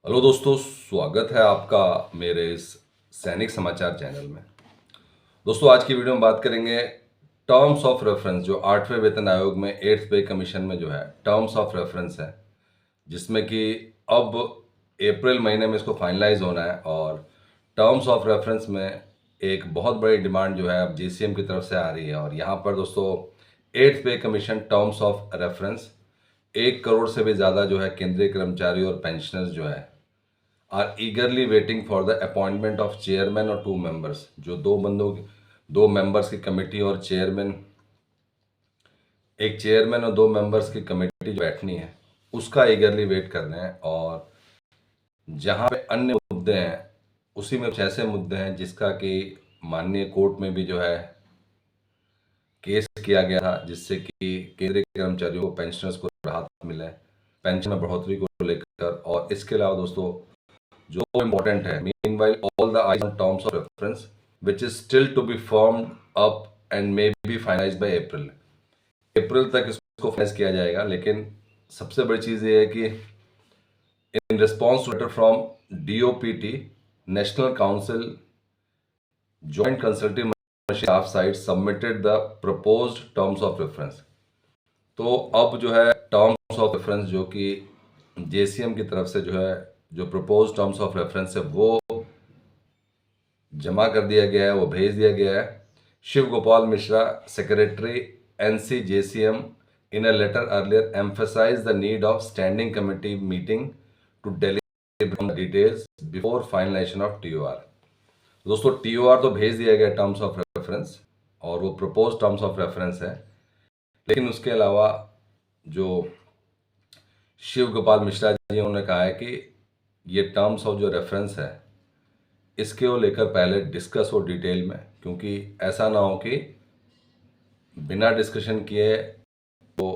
Hello दोस्तों, स्वागत है आपका मेरे इस सैनिक समाचार चैनल में। दोस्तों, आज की वीडियो में बात करेंगे टर्म्स ऑफ रेफरेंस, जो 8वें वेतन आयोग में 8th पे कमीशन में जो है टर्म्स ऑफ रेफरेंस है, जिसमें कि अब अप्रैल महीने में इसको फाइनलाइज होना है। और टर्म्स ऑफ रेफरेंस में एक बहुत बड़ी डिमांड जो है अब जीसीएम की तरफ से आ रही है। और यहाँ पर दोस्तों 8th पे commission terms of reference 1 crore से भी ज़्यादा जो है केंद्रीय कर्मचारी और पेंशनर्स जो है are eagerly waiting for the appointment of chairman और 2 मेंबर्स। जो दो मेंबर्स की कमेटी और एक चेयरमैन और 2 मेंबर्स की कमेटी जो बैठनी है उसका ईगरली वेट कर रहे हैं। और जहां पे अन्य मुद्दे हैं उसी में कुछ ऐसे मुद्दे हैं जिसका कि माननीय कोर्ट में भी जो है केस किया गया था, जिससे कि केंद्रीय कर्मचारियों को, पेंशनर्स को राहत मिले पेंशन में बढ़ोतरी को लेकर। और इसके अलावा दोस्तों जो इम्पोर्टेंट है, meanwhile all the eyes on terms of reference which is still to be formed up and may be finalised by April तक इसको फाइनलाइज किया जाएगा। लेकिन सबसे बड़ी चीज़ ये है कि in response letter from DOPT national council joint consultative staff side submitted the proposed terms of reference. तो अब जो है टर्म्स ऑफ रेफरेंस जो कि JCM की तरफ से जो है जो प्रपोज टर्म्स ऑफ रेफरेंस है वो जमा कर दिया गया है, वो भेज दिया गया है। Shiv Gopal Mishra, secretary NCJCM, in a letter earlier emphasized the need of standing committee meeting to deliberate on the details before finalization of TOR। दोस्तों TOR तो भेज दिया गया टर्म्स ऑफ रेफरेंस और वो प्रपोज टर्म्स ऑफ रेफरेंस है, लेकिन उसके अलावा जो शिव गोपाल मिश्रा जी उन्होंने कहा है कि ये टर्म्स ऑफ जो रेफरेंस है इसके को लेकर पहले डिस्कस हो डिटेल में, क्योंकि ऐसा ना हो कि बिना डिस्कशन किए तो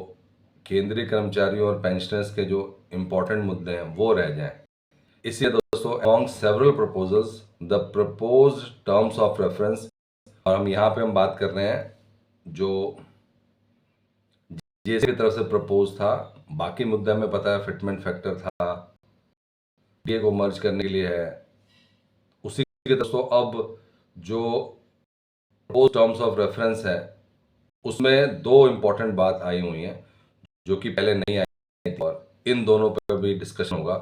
केंद्रीय कर्मचारियों और पेंशनर्स के जो इम्पोर्टेंट मुद्दे हैं वो रह जाएं। इसलिए दोस्तों among several proposals the proposed terms of reference, और हम यहाँ पे बात कर रहे हैं जो जेसी की तरफ से प्रपोज था। बाकी मुद्दा हमें पता है, फिटमेंट फैक्टर था, डीए को मर्ज करने के लिए है। उसी के दोस्तों अब जो प्रपोज टर्म्स ऑफ रेफरेंस है उसमें 2 इम्पोर्टेंट बात आई हुई हैं जो कि पहले नहीं आई थी, और इन दोनों पर भी डिस्कशन होगा।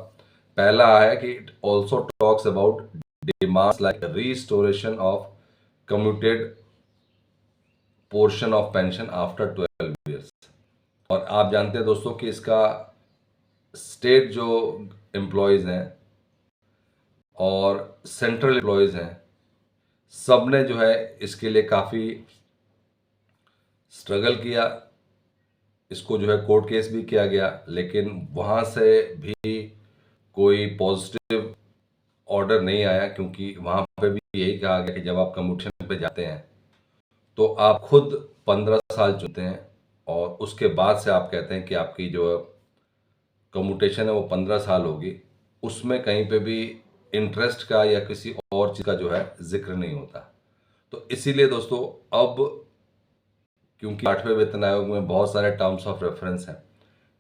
पहला है कि it also talks about demands like restoration of commuted portion of pension after 12 years. और आप जानते हैं दोस्तों कि इसका स्टेट जो एम्प्लॉयज़ हैं और सेंट्रल एम्प्लॉयज़ हैं सब ने जो है इसके लिए काफ़ी स्ट्रगल किया। इसको जो है कोर्ट केस भी किया गया, लेकिन वहाँ से भी कोई पॉजिटिव ऑर्डर नहीं आया, क्योंकि वहाँ पे भी यही कहा गया कि जब आप कम्यूटेशन पे जाते हैं तो आप खुद 15 साल चुनते हैं और उसके बाद से आप कहते हैं कि आपकी जो कम्यूटेशन है वो 15 साल होगी। उसमें कहीं पे भी इंटरेस्ट का या किसी और चीज़ का जो है जिक्र नहीं होता। तो इसीलिए दोस्तों अब क्योंकि 8वें वेतन आयोग में बहुत सारे टर्म्स ऑफ रेफरेंस हैं,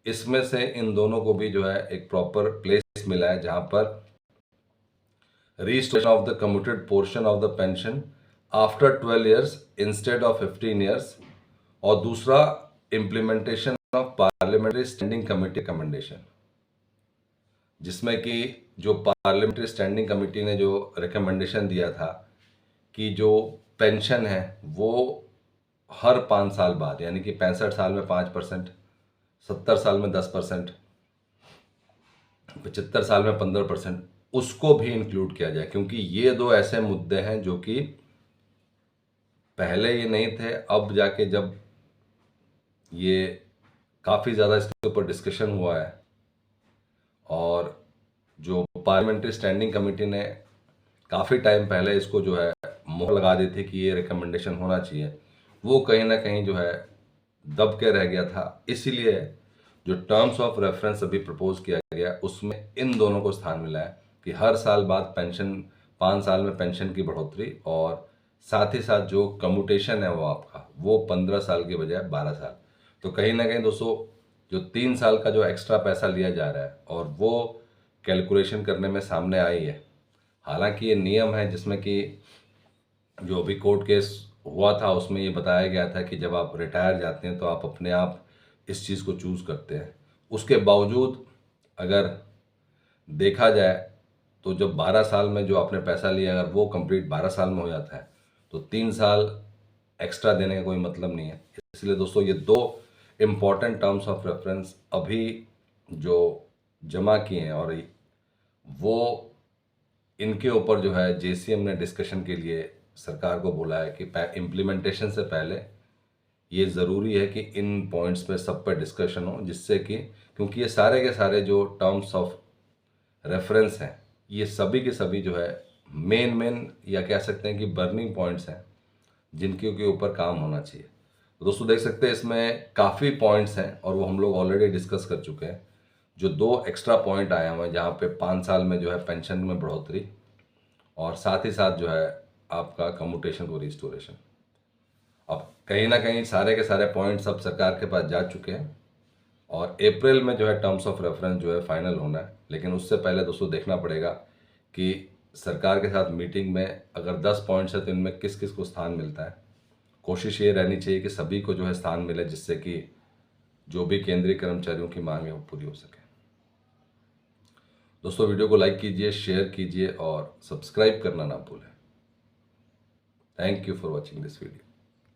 इसमें से इन दोनों को भी जो है एक प्रॉपर प्लेस मिला है जहां पर restoration of the commuted portion of the pension after 12 years instead of 15 years, और दूसरा implementation of parliamentary standing committee recommendation, जिसमें कि जो पार्लियामेंट्री स्टैंडिंग कमेटी ने जो रिकमेंडेशन दिया था कि जो पेंशन है वो हर 5 साल बाद, यानी कि 65 साल में 5%, 70 साल में 10%, 75 साल में 15%, उसको भी इंक्लूड किया जाए। क्योंकि ये 2 ऐसे मुद्दे हैं जो कि पहले ये नहीं थे, अब जाके जब ये काफ़ी ज़्यादा इसके ऊपर डिस्कशन हुआ है और जो पार्लियामेंट्री स्टैंडिंग कमेटी ने काफ़ी टाइम पहले इसको जो है मोहर लगा दी थी कि ये रिकमेंडेशन होना चाहिए, वो कहीं ना कहीं जो है दब के रह गया था। इसीलिए जो टर्म्स ऑफ रेफरेंस अभी प्रपोज किया गया उसमें इन दोनों को स्थान मिला है कि हर साल बाद पेंशन, 5 साल में पेंशन की बढ़ोतरी, और साथ ही साथ जो कम्यूटेशन है वो आपका वो 15 साल के बजाय 12 साल। तो कहीं ना कहीं दोस्तों जो 3 साल का जो एक्स्ट्रा पैसा लिया जा रहा है और वो कैलकुलेशन करने में सामने आई है। हालांकि ये नियम है जिसमें कि जो अभी कोर्ट केस हुआ था उसमें ये बताया गया था कि जब आप रिटायर जाते हैं तो आप अपने आप इस चीज़ को चूज़ करते हैं। उसके बावजूद अगर देखा जाए तो जब 12 साल में जो आपने पैसा लिया अगर वो कंप्लीट 12 साल में हो जाता है तो 3 साल एक्स्ट्रा देने का कोई मतलब नहीं है। इसलिए दोस्तों ये दो इम्पॉर्टेंट टर्म्स ऑफ रेफरेंस अभी जो जमा किए हैं और वो इनके ऊपर जो है जेसीएम ने डिस्कशन के लिए सरकार को बोला है कि इम्प्लीमेंटेशन से पहले ये ज़रूरी है कि इन पॉइंट्स पे सब पे डिस्कशन हो, जिससे कि क्योंकि ये सारे के सारे जो टर्म्स ऑफ रेफरेंस हैं ये सभी के सभी जो है मेन या कह सकते हैं कि बर्निंग पॉइंट्स हैं जिनके के ऊपर काम होना चाहिए। तो दोस्तों देख सकते हैं इसमें काफ़ी पॉइंट्स हैं और वो हम लोग ऑलरेडी डिस्कस कर चुके हैं। जो 2 एक्स्ट्रा पॉइंट आए हुए हैं जहाँ पे 5 साल में जो है पेंशन में बढ़ोतरी और साथ ही साथ जो है आपका कम्यूटेशन को रिस्टोरेशन। अब कहीं ना कहीं सारे के सारे पॉइंट्स अब सरकार के पास जा चुके हैं और अप्रैल में जो है टर्म्स ऑफ रेफरेंस जो है फाइनल होना है। लेकिन उससे पहले दोस्तों देखना पड़ेगा कि सरकार के साथ मीटिंग में अगर 10 पॉइंट्स है तो इनमें किस किस को स्थान मिलता है। कोशिश ये रहनी चाहिए कि सभी को जो है स्थान मिले, जिससे कि जो भी केंद्रीय कर्मचारियों की मांग है वो पूरी हो सके। दोस्तों वीडियो को लाइक कीजिए, शेयर कीजिए और सब्सक्राइब करना ना भूलें। Thank you for watching this video.